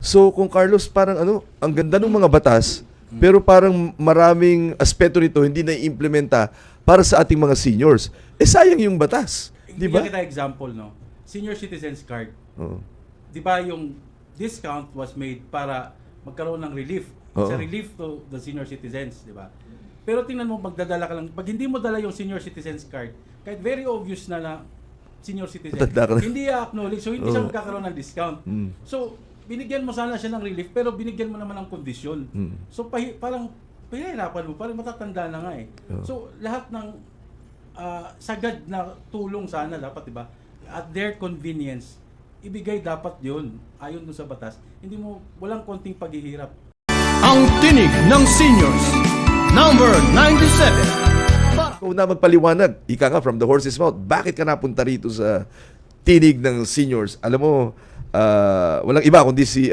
So kung Carlos, parang ano, ang ganda ng mga batas, pero parang maraming aspeto nito hindi na-implementa para sa ating mga seniors. Eh sayang yung batas, di ba? Bigyan kita example, no? Senior Citizens Card. Oo. Di ba yung discount was made para magkaroon ng relief. It's a Oo. relief to the senior citizens, di ba? Pero tingnan mo, magdadala ka lang. Pag hindi mo dala yung Senior Citizens Card, kahit very obvious na senior citizen, Matanda ka na. hindi i-acknowledge. So, hindi siya Oo. magkakaroon ng discount. Mm. So, binigyan mo sana siya ng relief, pero binigyan mo naman ng kondisyon. Mm. So, parang pahihirapan mo, parang matatanda na nga eh. Oo. So, lahat ng sagad na tulong sana dapat, di ba? At their convenience, ibigay dapat yun, ayon dun sa batas. Hindi mo, walang konting paghihirap. Ang tinig ng seniors, number 97. Kung na magpaliwanag, ika nga from the horse's mouth, bakit ka napunta rito sa tinig ng seniors? Alam mo, walang iba kundi si,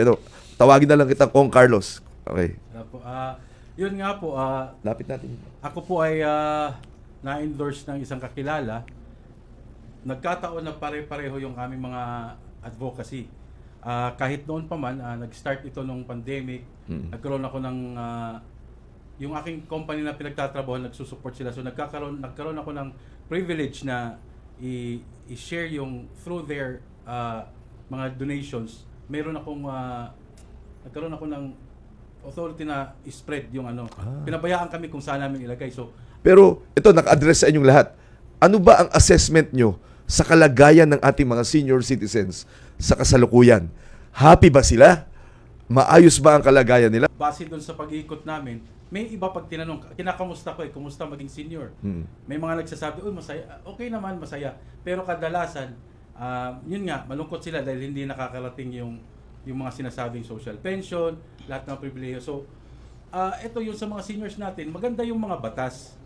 tawagin na lang kitang Kong Carlos. Okay. Yun nga po, Lapit natin. ako po ay na-endorse ng isang kakilala. Nagkataon na pare-pareho yung aming mga advocacy. Kahit noon pa man, nag-start ito nung pandemic, nagkaroon ako ng, yung aking company na pinagtatrabaho, nagsusupport sila. So nagkaroon ako ng privilege na i-share yung through their mga donations. Nagkaroon ako ng authority na i-spread yung Pinabayaan kami kung saan namin ilagay. So, Pero ito, naka-address sa inyong lahat. Ano ba ang assessment nyo sa kalagayan ng ating mga senior citizens sa kasalukuyan? Happy ba sila? Maayos ba ang kalagayan nila? base doon sa pag-iikot namin, may iba pag tinanong, kinakamusta ko kumusta maging senior? May mga nagsasabi, masaya, okay naman, masaya. Pero kadalasan, yun nga, malungkot sila dahil hindi nakakarating yung mga sinasabing social pension, lahat ng pribilehiyo. So, ito yung sa mga seniors natin, maganda yung mga batas,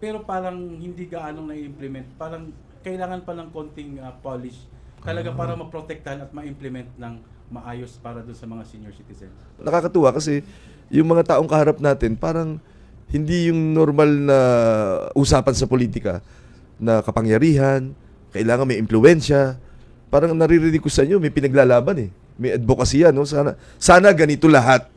pero parang hindi gaanong na-implement. Parang kailangan pa ng konting polish talaga para maprotektahan at ma-implement ng maayos para doon sa mga senior citizens. Nakakatuwa kasi yung mga taong kaharap natin parang hindi yung normal na usapan sa politika na kapangyarihan, kailangan may impluwensya. Parang naririnig ko sa inyo, may pinaglalaban eh. May advokasya, no? Sana ganito lahat.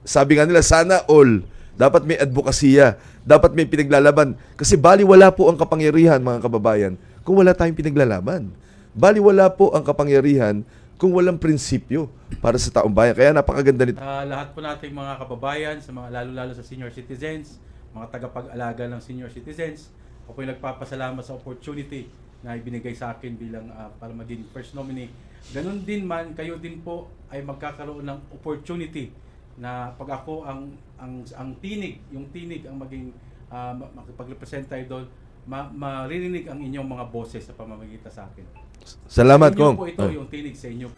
Sabi nga nila, sana all. Dapat may advokasya. Dapat may pinaglalaban. Kasi baliwala po ang kapangyarihan, mga kababayan, kung wala tayong pinaglalaban. Baliwala po ang kapangyarihan kung walang prinsipyo para sa taong bayan. Kaya napakaganda nito. Lahat po nating mga kababayan, sa mga lalo-lalo sa senior citizens, mga tagapag-alaga ng senior citizens, ako po nagpapasalamat sa opportunity na ibinigay sa akin bilang para maging first nominee. Ganon din man, kayo din po ay magkakaroon ng opportunity na pag ako ang tinig, yung tinig ang maging makipag-represent tayo doon, maririnig ang inyong mga boses sa pamamagitan sa akin. Salamat, Inyo Kong. po ito, yung tinig sa inyo.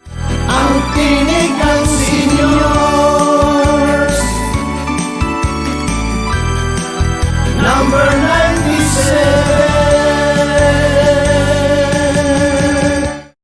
Ang tinig ng seniors, number 97.